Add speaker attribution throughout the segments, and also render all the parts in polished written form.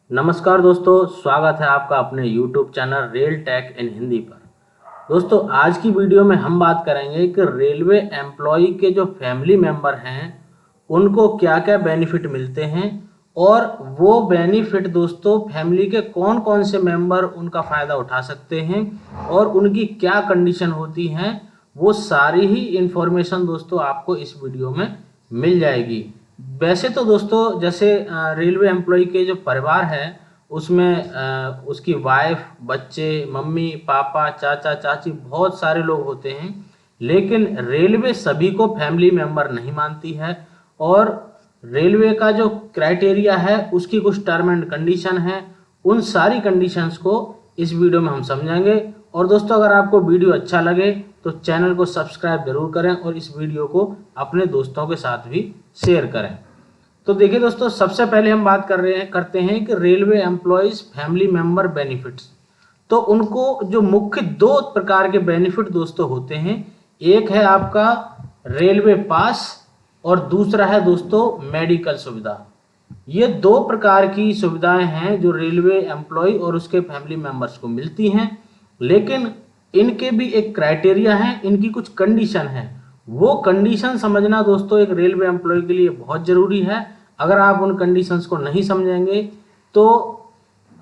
Speaker 1: नमस्कार दोस्तों, स्वागत है आपका अपने YouTube चैनल रेल टेक इन हिंदी पर। दोस्तों, आज की वीडियो में हम बात करेंगे कि रेलवे एम्प्लॉय के जो फैमिली मेंबर हैं उनको क्या क्या बेनिफिट मिलते हैं और वो बेनिफिट दोस्तों फैमिली के कौन कौन से मेंबर उनका फ़ायदा उठा सकते हैं और उनकी क्या कंडीशन होती हैं। वो सारी ही इंफॉर्मेशन दोस्तों आपको इस वीडियो में मिल जाएगी। वैसे तो दोस्तों जैसे रेलवे एम्प्लॉय के जो परिवार है उसमें उसकी वाइफ, बच्चे, मम्मी पापा, चाचा चाची बहुत सारे लोग होते हैं, लेकिन रेलवे सभी को फैमिली मेंबर नहीं मानती है और रेलवे का जो क्राइटेरिया है उसकी कुछ टर्म एंड कंडीशन है। उन सारी कंडीशंस को इस वीडियो में हम समझेंगे। और दोस्तों, अगर आपको वीडियो अच्छा लगे तो चैनल को सब्सक्राइब जरूर करें और इस वीडियो को अपने दोस्तों के साथ भी शेयर करें। तो देखिए दोस्तों, सबसे पहले हम बात करते हैं कि railway employees family member benefits. तो उनको जो मुख्य दो प्रकार के बेनिफिट दोस्तों होते हैं, एक है आपका रेलवे पास और दूसरा है दोस्तों मेडिकल सुविधा। ये दो प्रकार की सुविधाएं हैं जो रेलवे एम्प्लॉय और उसके फैमिली मेंबर्स को मिलती हैं, लेकिन इनके भी एक क्राइटेरिया है, इनकी कुछ कंडीशन है। वो कंडीशन समझना दोस्तों एक रेलवे एम्प्लॉय के लिए बहुत ज़रूरी है। अगर आप उन कंडीशंस को नहीं समझेंगे तो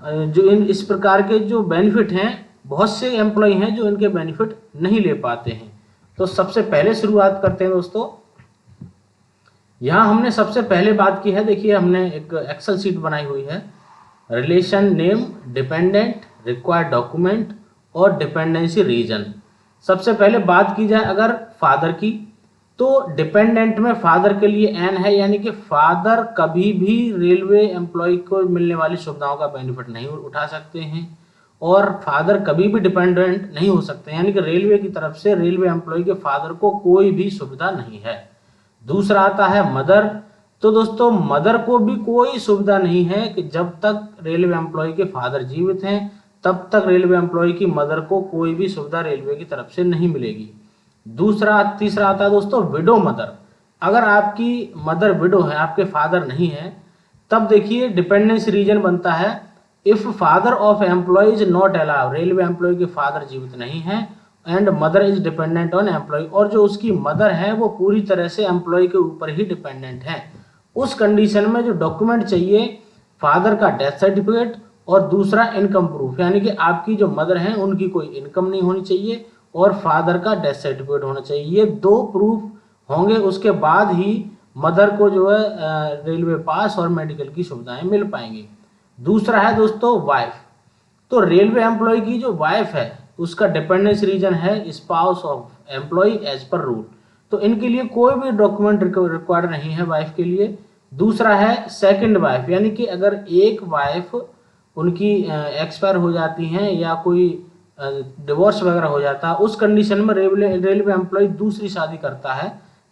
Speaker 1: जो इस प्रकार के जो बेनिफिट हैं, बहुत से एम्प्लॉय हैं जो इनके बेनिफिट नहीं ले पाते हैं। तो सबसे पहले शुरुआत करते हैं दोस्तों। यहाँ हमने सबसे पहले बात की है, देखिए हमने एक एक्सेल शीट बनाई हुई है। Relation name, dependent, required document और डिपेंडेंसी रीजन। सबसे पहले बात की जाए अगर फादर की, तो डिपेंडेंट में फादर के लिए एन है, यानी कि फादर कभी भी रेलवे एम्प्लॉय को मिलने वाली सुविधाओं का बेनिफिट नहीं उठा सकते हैं और फादर कभी भी डिपेंडेंट नहीं हो सकते, यानी कि रेलवे की तरफ से रेलवे एम्प्लॉय के फादर को कोई भी सुविधा नहीं है। दूसरा आता है मदर। तो दोस्तों मदर को भी कोई सुविधा नहीं है कि जब तक रेलवे एम्प्लॉय के फादर जीवित हैं तब तक रेलवे एम्प्लॉय की मदर को कोई भी सुविधा रेलवे की तरफ से नहीं मिलेगी। तीसरा आता है दोस्तों विडो मदर। अगर आपकी मदर विडो है, आपके फादर नहीं है, तब देखिए डिपेंडेंसी रीजन बनता है if father of employ is not allow. Railway employ के फादर जीवित नहीं है and mother is dependent on employ, और जो उसकी मदर है वो पूरी तरह से एम्प्लॉय के ऊपर ही डिपेंडेंट है। उस कंडीशन में जो डॉक्यूमेंट चाहिए, फादर का डेथ सर्टिफिकेट और दूसरा इनकम प्रूफ, यानी कि आपकी जो मदर हैं उनकी कोई इनकम नहीं होनी चाहिए और फादर का डेथ सर्टिफिकेट होना चाहिए। ये दो प्रूफ होंगे, उसके बाद ही मदर को जो है रेलवे पास और मेडिकल की सुविधाएं मिल पाएंगी। दूसरा है दोस्तों वाइफ। तो रेलवे एम्प्लॉय की जो वाइफ है उसका डिपेंडेंसी रीजन है spouse of employ as per rule. तो इनके लिए कोई भी डॉक्यूमेंट रिक्वायर्ड नहीं है वाइफ के लिए। दूसरा है सेकंड वाइफ, यानी कि अगर एक वाइफ उनकी एक्सपायर हो जाती हैं या कोई डिवोर्स वगैरह हो जाता है, उस कंडीशन में रेलवे एम्प्लॉय दूसरी शादी करता है,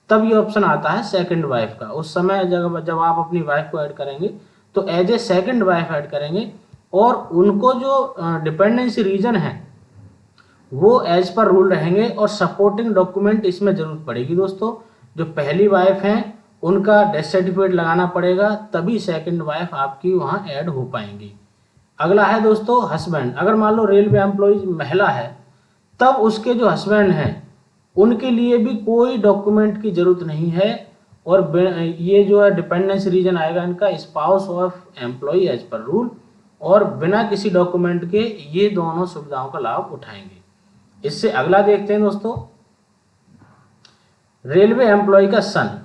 Speaker 1: तब ये ऑप्शन आता है सेकंड वाइफ का। उस समय जब आप अपनी वाइफ को ऐड करेंगे तो as a second wife add करेंगे और उनको जो डिपेंडेंसी रीजन है वो एज पर रूल रहेंगे और सपोर्टिंग डॉक्यूमेंट इसमें जरूरत पड़ेगी दोस्तों। जो पहली वाइफ हैं उनका डेथ सर्टिफिकेट लगाना पड़ेगा, तभी सेकंड वाइफ आपकी वहाँ ऐड हो पाएंगी। अगला है दोस्तों हस्बैंड। अगर मान लो रेलवे एम्प्लॉय महिला है, तब उसके जो हस्बैंड हैं उनके लिए भी कोई डॉक्यूमेंट की जरूरत नहीं है और ये जो है डिपेंडेंसी रीजन आएगा इनका spouse of employ as per rule, और बिना किसी डॉक्यूमेंट के ये दोनों सुविधाओं का लाभ उठाएंगे। इससे अगला देखते हैं दोस्तों, रेलवे एम्प्लॉय का सन।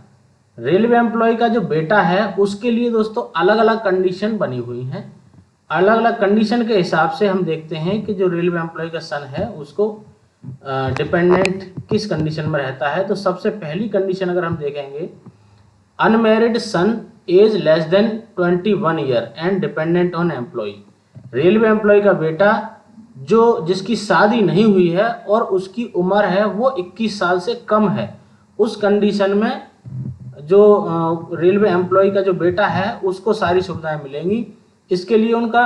Speaker 1: रेलवे एम्प्लॉय का जो बेटा है उसके लिए दोस्तों अलग अलग कंडीशन बनी हुई हैं। अलग अलग कंडीशन के हिसाब से हम देखते हैं कि जो रेलवे एम्प्लॉय का सन है उसको डिपेंडेंट किस कंडीशन में रहता है। तो सबसे पहली कंडीशन अगर हम देखेंगे, unmarried son age less than 21 year and dependent on employ. Railway employ का बेटा जिसकी शादी नहीं हुई है और उसकी उम्र है वो 21 साल से कम है, उस कंडीशन में जो रेलवे एम्प्लॉय का जो बेटा है उसको सारी सुविधाएं मिलेंगी। इसके लिए उनका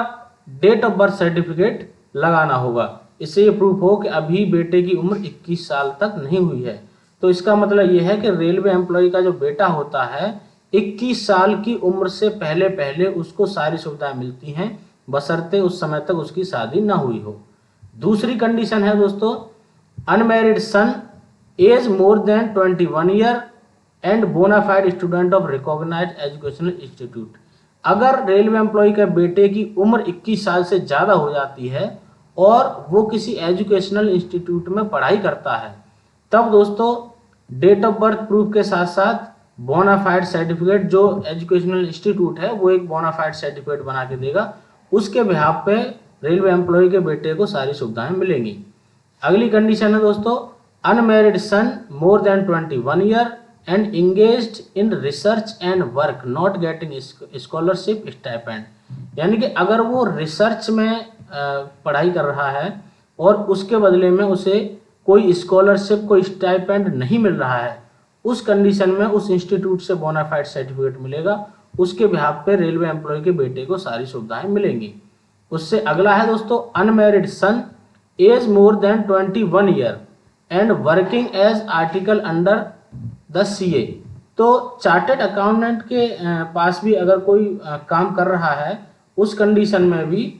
Speaker 1: डेट ऑफ बर्थ सर्टिफिकेट लगाना होगा, इससे ये प्रूफ हो कि अभी बेटे की उम्र 21 साल तक नहीं हुई है। तो इसका मतलब ये है कि रेलवे एम्प्लॉय का जो बेटा होता है 21 साल की उम्र से पहले पहले उसको सारी सुविधाएं मिलती हैं, बशर्ते उस समय तक उसकी शादी ना हुई हो। दूसरी कंडीशन है दोस्तों, unmarried son age more than 21 year and bonafide student of recognised educational institute. अगर रेलवे एम्प्लॉय के बेटे की उम्र 21 साल से ज़्यादा हो जाती है और वो किसी एजुकेशनल इंस्टीट्यूट में पढ़ाई करता है, तब दोस्तों डेट ऑफ बर्थ प्रूफ के साथ साथ बोनाफाइड सर्टिफिकेट, जो एजुकेशनल इंस्टीट्यूट है वो एक बोनाफाइड सर्टिफिकेट बना के देगा, उसके बिहाफ पे रेलवे एम्प्लॉय के बेटे को सारी सुविधाएं मिलेंगी। अगली कंडीशन है दोस्तों, unmarried son more than 21 year and engaged in research and work not getting scholarship stipend. यानी कि अगर वो रिसर्च में पढ़ाई कर रहा है और उसके बदले में उसे कोई स्कॉलरशिप, कोई स्टाइपेंड नहीं मिल रहा है, उस कंडीशन में उस इंस्टीट्यूट से बोनाफाइड सर्टिफिकेट मिलेगा, उसके बिहाफ पे रेलवे एम्प्लॉय के बेटे को सारी सुविधाएं मिलेंगी। उससे अगला है दोस्तों, unmarried son age more than 21 year and working as article under the CA। तो चार्टेड अकाउंटेंट के पास भी अगर कोई काम कर रहा है, उस कंडीशन में भी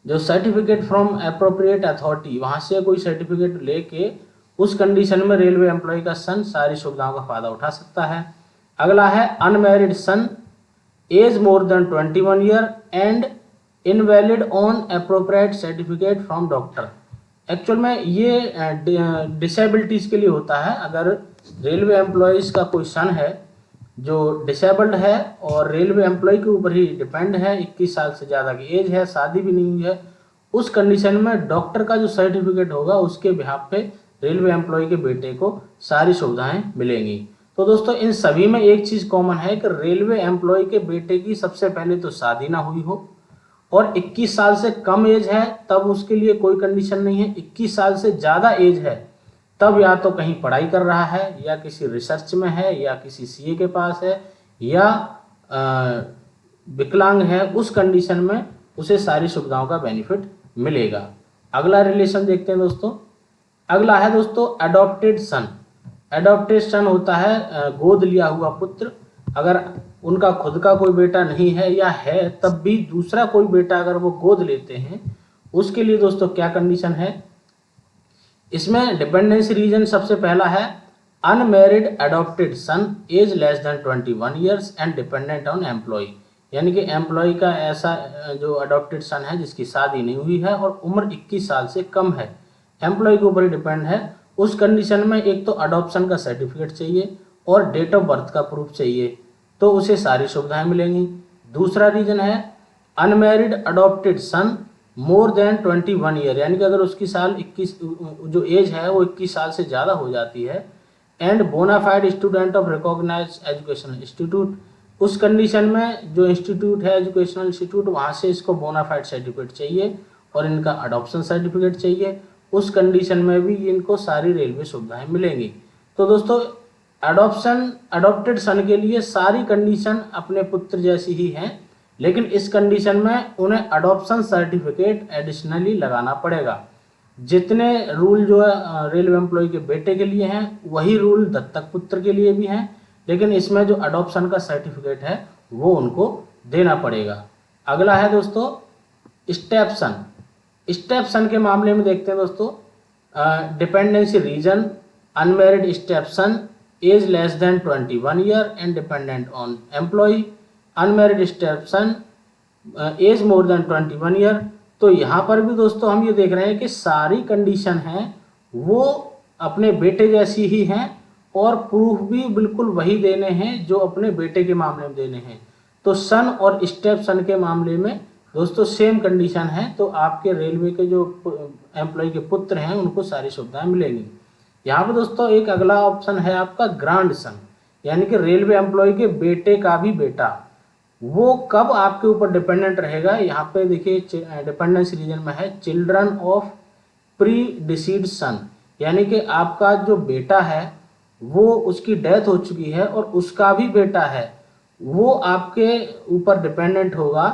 Speaker 1: जो सर्टिफिकेट फ्रॉम अप्रोप्रिएट अथॉरिटी, वहाँ से कोई सर्टिफिकेट लेके उस कंडीशन में रेलवे एम्प्लॉय का सन सारी सुविधाओं का फायदा उठा सकता है। अगला है unmarried son age more than 21 year and invalid on appropriate certificate from doctor. Actual में ये डिसेबिलिटीज़ के लिए होता है। अगर रेलवे एम्प्लॉयज़ का कोई सन है जो डिसेबल्ड है और रेलवे एम्प्लॉय के ऊपर ही डिपेंड है, 21 साल से ज़्यादा की एज है, शादी भी नहीं हुई है, उस कंडीशन में डॉक्टर का जो सर्टिफिकेट होगा उसके बिहाफ पे रेलवे एम्प्लॉय के बेटे को सारी सुविधाएं मिलेंगी। तो दोस्तों इन सभी में एक चीज़ कॉमन है कि रेलवे एम्प्लॉय के बेटे की सबसे पहले तो शादी ना हुई हो और 21 साल से कम एज है तब उसके लिए कोई कंडीशन नहीं है। 21 साल से ज़्यादा एज है तब या तो कहीं पढ़ाई कर रहा है या किसी रिसर्च में है या किसी CA के पास है या विकलांग है, उस कंडीशन में उसे सारी सुविधाओं का बेनिफिट मिलेगा। अगला रिलेशन देखते हैं दोस्तों। अगला है दोस्तों अडॉप्टेड सन। अडॉप्टेड सन होता है गोद लिया हुआ पुत्र। अगर उनका खुद का कोई बेटा नहीं है या है तब भी दूसरा कोई बेटा अगर वो गोद लेते हैं, उसके लिए दोस्तों क्या कंडीशन है, इसमें डिपेंडेंसी रीजन सबसे पहला है unmarried adopted son age less than 21 years and dependent on employ. यानी कि एम्प्लॉय का ऐसा जो अडॉप्टेड सन है जिसकी शादी नहीं हुई है और उम्र 21 साल से कम है, एम्प्लॉय के ऊपर ही डिपेंड है, उस कंडीशन में एक तो अडॉप्शन का सर्टिफिकेट चाहिए और डेट ऑफ बर्थ का प्रूफ चाहिए, तो उसे सारी सुविधाएं मिलेंगी। दूसरा रीजन है अनमैरिड अडॉप्टेड सन मोर देन 21 ईयर, यानी कि अगर उसकी साल 21 जो एज है वो 21 साल से ज़्यादा हो जाती है, and bonafide student of recognised educational institute, उस कंडीशन में जो इंस्टीट्यूट है एजुकेशनल इंस्टीट्यूट वहाँ से इसको बोनाफाइड सर्टिफिकेट चाहिए और इनका अडॉप्शन सर्टिफिकेट चाहिए, उस कंडीशन में भी इनको सारी रेलवे सुविधाएं मिलेंगी। तो दोस्तों अडॉप्टेड सन के लिए सारी कंडीशन अपने पुत्र जैसी ही हैं, लेकिन इस कंडीशन में उन्हें अडॉप्शन सर्टिफिकेट एडिशनली लगाना पड़ेगा। जितने रूल जो है रेलवे एम्प्लॉय के बेटे के लिए हैं वही रूल दत्तक पुत्र के लिए भी हैं, लेकिन इसमें जो अडॉप्शन का सर्टिफिकेट है वो उनको देना पड़ेगा। अगला है दोस्तों स्टेप सन। स्टेप सन के मामले में देखते हैं दोस्तों, dependency reason unmarried step son age less than 21 year and dependent on employ, unmarried step son age more than 21 year. तो यहाँ पर भी दोस्तों हम ये देख रहे हैं कि सारी कंडीशन हैं वो अपने बेटे जैसी ही हैं और प्रूफ भी बिल्कुल वही देने हैं जो अपने बेटे के मामले में देने हैं। तो सन और स्टेप सन के मामले में दोस्तों सेम कंडीशन है, तो आपके रेलवे के जो एम्प्लॉय के पुत्र हैं उनको सारी सुविधाएं मिलेंगी। यहाँ पर दोस्तों एक अगला ऑप्शन है आपका ग्रांड सन, यानी कि रेलवे एम्प्लॉय के बेटे का भी बेटा, वो कब आपके ऊपर डिपेंडेंट रहेगा। यहाँ पे देखिए डिपेंडेंसी रीजन में है चिल्ड्रन ऑफ प्री डिसीड सन, यानी कि आपका जो बेटा है वो उसकी डेथ हो चुकी है और उसका भी बेटा है, वो आपके ऊपर डिपेंडेंट होगा।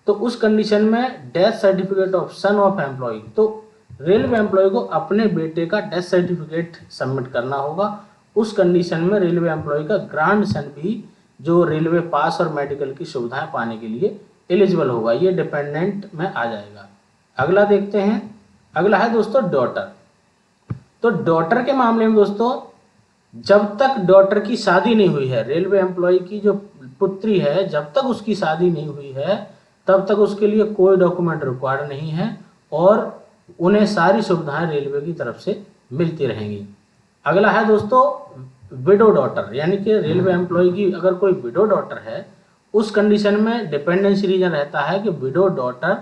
Speaker 1: तो उस कंडीशन में death certificate of son of employ, तो रेलवे एम्प्लॉय को अपने बेटे का डेथ सर्टिफिकेट सबमिट करना होगा। उस कंडीशन में रेलवे एम्प्लॉय का ग्रांड सन भी जो रेलवे पास और मेडिकल की सुविधाएं पाने के लिए एलिजिबल होगा, ये डिपेंडेंट में आ जाएगा। अगला देखते हैं, अगला है दोस्तों डॉटर। तो डॉटर के मामले में दोस्तों, जब तक डॉटर की शादी नहीं हुई है, रेलवे एम्प्लॉय की जो पुत्री है, जब तक उसकी शादी नहीं हुई है तब तक उसके लिए कोई डॉक्यूमेंट रिक्वायर्ड नहीं है और उन्हें सारी सुविधाएं रेलवे की तरफ से मिलती रहेंगी। अगला है दोस्तों विडो डॉटर, यानी कि रेलवे एम्प्लॉय की अगर कोई विडो डॉटर है, उस कंडीशन में डिपेंडेंसी रीजन रहता है कि widow daughter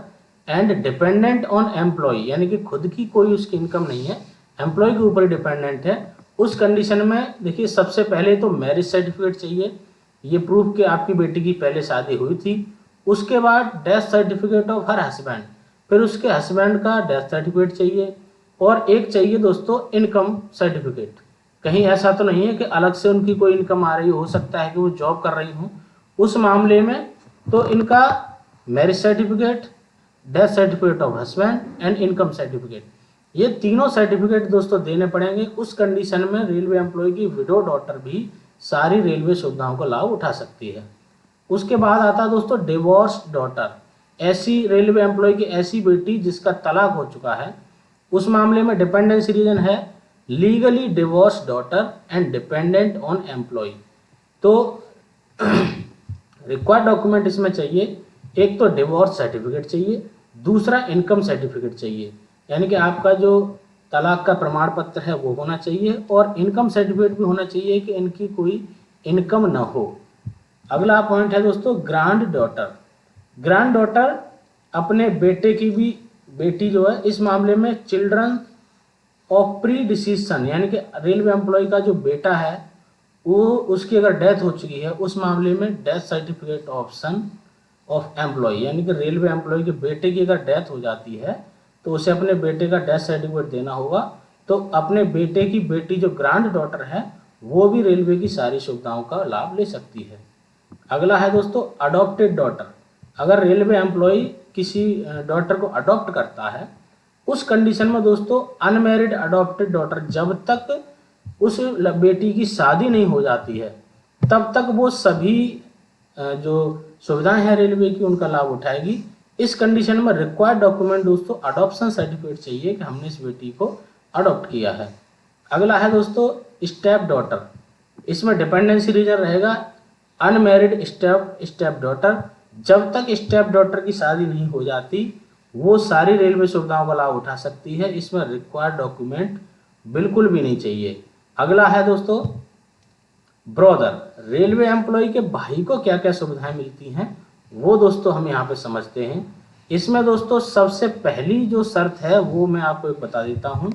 Speaker 1: and dependent on employ, यानी कि खुद की कोई उसकी इनकम नहीं है, एम्प्लॉय के ऊपर डिपेंडेंट है। उस कंडीशन में देखिए, सबसे पहले तो मैरिज सर्टिफिकेट चाहिए, ये प्रूफ कि आपकी बेटी की पहले शादी हुई थी। उसके बाद death certificate of her husband, फिर उसके हस्बैंड का डेथ सर्टिफिकेट चाहिए, और एक चाहिए दोस्तों इनकम सर्टिफिकेट। कहीं ऐसा तो नहीं है कि अलग से उनकी कोई इनकम आ रही हो सकता है कि वो जॉब कर रही हो, उस मामले में तो इनका marriage certificate, death certificate of husband and income certificate, ये तीनों सर्टिफिकेट दोस्तों देने पड़ेंगे। उस कंडीशन में रेलवे एम्प्लॉय की विडो डॉटर भी सारी रेलवे सुविधाओं का लाभ उठा सकती है। उसके बाद आता है दोस्तों डिवोर्स डॉटर, ऐसी रेलवे एम्प्लॉय की ऐसी बेटी जिसका तलाक हो चुका है, उस मामले में डिपेंडेंसी रीजन है legally divorce daughter and dependent on employ. तो रिक्वायर्ड डॉक्यूमेंट इसमें चाहिए, एक तो डिवोर्स सर्टिफिकेट चाहिए, दूसरा इनकम सर्टिफिकेट चाहिए, यानी कि आपका जो तलाक का प्रमाण पत्र है वो होना चाहिए, और इनकम सर्टिफिकेट भी होना चाहिए कि इनकी कोई इनकम न हो। अगला पॉइंट है दोस्तों ग्रैंड डॉटर। ग्रैंड डॉटर अपने बेटे की भी बेटी जो है, इस मामले में चिल्ड्रन ऑफ प्री डिसीजन, यानी कि रेलवे एम्प्लॉय का जो बेटा है वो उसकी अगर डेथ हो चुकी है, उस मामले में death certificate of son of employ, यानी कि रेलवे एम्प्लॉय के बेटे की अगर डेथ हो जाती है तो उसे अपने बेटे का डेथ सर्टिफिकेट देना होगा। तो अपने बेटे की बेटी जो ग्रैंड डॉटर है वो भी रेलवे की सारी सुविधाओं का लाभ ले सकती है। अगला है दोस्तों अडॉप्टेड डॉटर। अगर रेलवे एम्प्लॉय किसी डॉटर को अडॉप्ट करता है, उस कंडीशन में दोस्तों अनमैरिड अडॉप्टेड डॉटर, जब तक उस बेटी की शादी नहीं हो जाती है तब तक वो सभी जो सुविधाएं हैं रेलवे की उनका लाभ उठाएगी। इस कंडीशन में रिक्वायर्ड डॉक्यूमेंट दोस्तों अडॉप्शन सर्टिफिकेट चाहिए कि हमने इस बेटी को अडॉप्ट किया है। अगला है दोस्तों स्टेप डॉटर, इसमें डिपेंडेंसी रीजन रहेगा अनमैरिड स्टेप डॉटर। जब तक स्टेप डॉटर की शादी नहीं हो जाती वो सारी रेलवे सुविधाओं का लाभ उठा सकती है, इसमें रिक्वायर्ड डॉक्यूमेंट बिल्कुल भी नहीं चाहिए। अगला है दोस्तों ब्रदर। रेलवे एम्प्लॉय के भाई को क्या क्या सुविधाएं मिलती हैं वो दोस्तों हम यहाँ पे समझते हैं। इसमें दोस्तों सबसे पहली जो शर्त है वो मैं आपको एक बता देता हूँ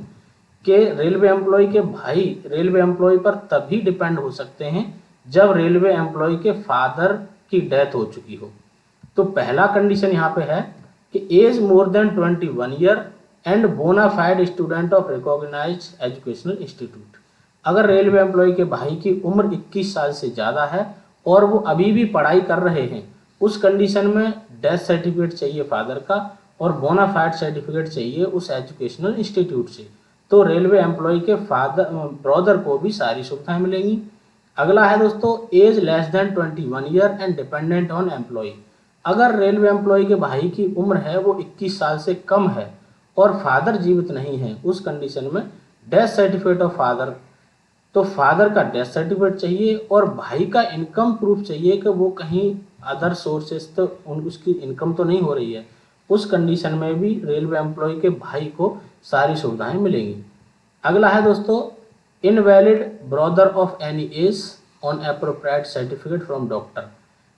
Speaker 1: कि रेलवे एम्प्लॉय के भाई रेलवे एम्प्लॉय पर तभी डिपेंड हो सकते हैं जब रेलवे एम्प्लॉय के फादर की डेथ हो चुकी हो। तो पहला कंडीशन यहाँ पे है कि age more than 21 year and bonafide student of recognised educational institute. अगर रेलवे एम्प्लॉय के भाई की उम्र 21 साल से ज़्यादा है और वो अभी भी पढ़ाई कर रहे हैं, उस कंडीशन में डेथ सर्टिफिकेट चाहिए फादर का और बोनाफाइड सर्टिफिकेट चाहिए उस एजुकेशनल इंस्टीट्यूट से। तो रेलवे एम्प्लॉय के ब्रदर को भी सारी सुविधाएं मिलेंगी। अगला है दोस्तों age less than 21 year and dependent on employ. अगर रेलवे एम्प्लॉय के भाई की उम्र है वो 21 साल से कम है और फादर जीवित नहीं है, उस कंडीशन में डेथ सर्टिफिकेट ऑफ फादर, तो फादर का डेथ सर्टिफिकेट चाहिए और भाई का इनकम प्रूफ चाहिए कि वो कहीं अदर सोर्सेस तो उसकी इनकम तो नहीं हो रही है। उस कंडीशन में भी रेलवे एम्प्लॉय के भाई को सारी सुविधाएं मिलेंगी। अगला है दोस्तों invalid brother of any as on appropriate certificate from doctor.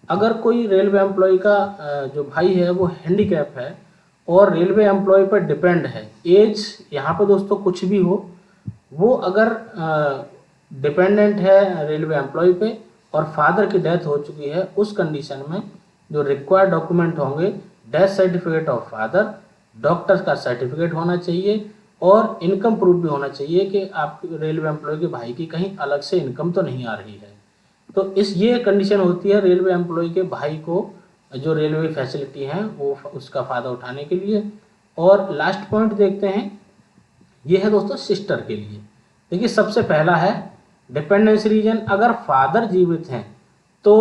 Speaker 1: अगर कोई रेलवे एम्प्लॉय का जो भाई है वो हैंडीकैप है और रेलवे एम्प्लॉय पर डिपेंड है, एज यहाँ पर दोस्तों कुछ भी हो, वो अगर डिपेंडेंट है रेलवे एम्प्लॉय पे और फादर की डेथ हो चुकी है, उस कंडीशन में जो रिक्वायर्ड डॉक्यूमेंट होंगे death certificate of father, doctor का सर्टिफिकेट होना चाहिए और इनकम प्रूफ भी होना चाहिए कि आपके रेलवे एम्प्लॉय के भाई की कहीं अलग से इनकम तो नहीं आ रही है। तो ये कंडीशन होती है रेलवे एम्प्लॉय के भाई को जो रेलवे फैसिलिटी हैं वो उसका फ़ायदा उठाने के लिए। और लास्ट पॉइंट देखते हैं, ये है दोस्तों सिस्टर के लिए। देखिए सबसे पहला है डिपेंडेंसी रीजन। अगर फादर जीवित हैं तो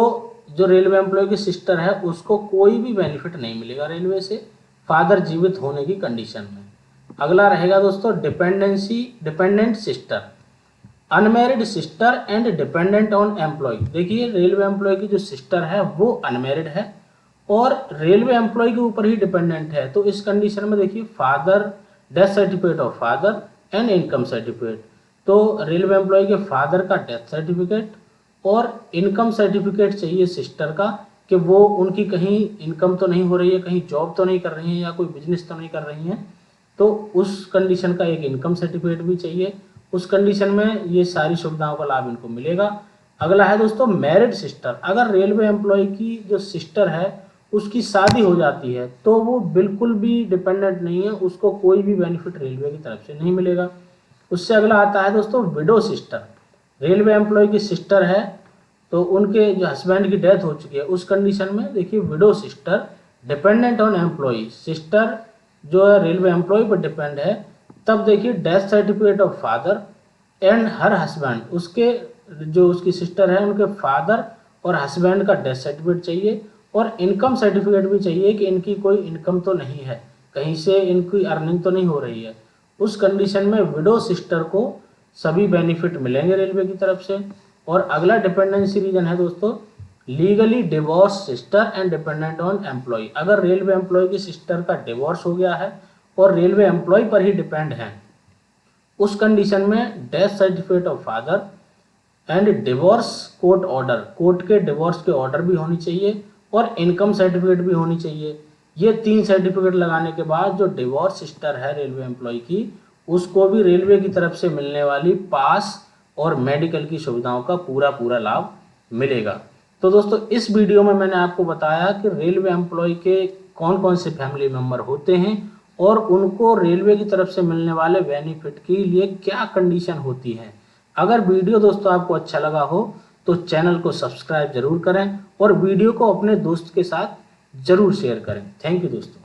Speaker 1: जो रेलवे एम्प्लॉय की सिस्टर है उसको कोई भी बेनिफिट नहीं मिलेगा रेलवे से, फादर जीवित होने की कंडीशन में। अगला रहेगा दोस्तों dependent sister, unmarried sister and dependent on employ. देखिए रेलवे एम्प्लॉय की जो सिस्टर है वो अनमैरिड है और रेलवे एम्प्लॉय के ऊपर ही डिपेंडेंट है, तो इस कंडीशन में देखिए father, death certificate of father and income certificate. तो रेलवे एम्प्लॉय के फादर का डेथ सर्टिफिकेट और इनकम सर्टिफिकेट चाहिए सिस्टर का, कि वो उनकी कहीं इनकम तो नहीं हो रही है, कहीं जॉब तो नहीं कर रही है या कोई बिजनेस तो नहीं कर रही हैं, तो उस कंडीशन का एक इनकम सर्टिफिकेट भी चाहिए। उस कंडीशन में ये सारी सुविधाओं का लाभ इनको मिलेगा। अगला है दोस्तों मैरिड सिस्टर, अगर रेलवे एम्प्लॉय की जो सिस्टर है उसकी शादी हो जाती है तो वो बिल्कुल भी डिपेंडेंट नहीं है, उसको कोई भी बेनिफिट रेलवे की तरफ से नहीं मिलेगा। उससे अगला आता है दोस्तों विडो सिस्टर, रेलवे एम्प्लॉय की सिस्टर है तो उनके जो हस्बैंड की डेथ हो चुकी है, उस कंडीशन में देखिए widow sister dependent on employ, sister जो है रेलवे एम्प्लॉय पर डिपेंड है, तब देखिए death certificate of father and her husband, उसके जो उसकी सिस्टर है उनके फादर और हस्बैंड का डेथ सर्टिफिकेट चाहिए और इनकम सर्टिफिकेट भी चाहिए कि इनकी कोई इनकम तो नहीं है, कहीं से इनकी अर्निंग तो नहीं हो रही है। उस कंडीशन में विडो सिस्टर को सभी बेनिफिट मिलेंगे रेलवे की तरफ से। और अगला डिपेंडेंसी रीजन है दोस्तों legally divorce sister and dependent on employ, अगर रेलवे एम्प्लॉय की सिस्टर का डिवोर्स हो गया है और रेलवे एम्प्लॉय पर ही डिपेंड है, उस कंडीशन में death certificate of father and divorce court order, court के डिवोर्स के ऑर्डर भी होनी चाहिए और इनकम सर्टिफिकेट भी होनी चाहिए। ये 3 सर्टिफिकेट लगाने के बाद जो डिवोर्स सिस्टर है रेलवे एम्प्लॉय की, उसको भी रेलवे की तरफ से मिलने वाली पास और मेडिकल की सुविधाओं का पूरा लाभ मिलेगा। तो दोस्तों इस वीडियो में मैंने आपको बताया कि रेलवे एम्प्लॉय के कौन कौन से फैमिली मेंबर होते हैं और उनको रेलवे की तरफ से मिलने वाले बेनिफिट के लिए क्या कंडीशन होती है। अगर वीडियो दोस्तों आपको अच्छा लगा हो तो चैनल को सब्सक्राइब जरूर करें और वीडियो को अपने दोस्त के साथ जरूर शेयर करें। थैंक यू दोस्तों।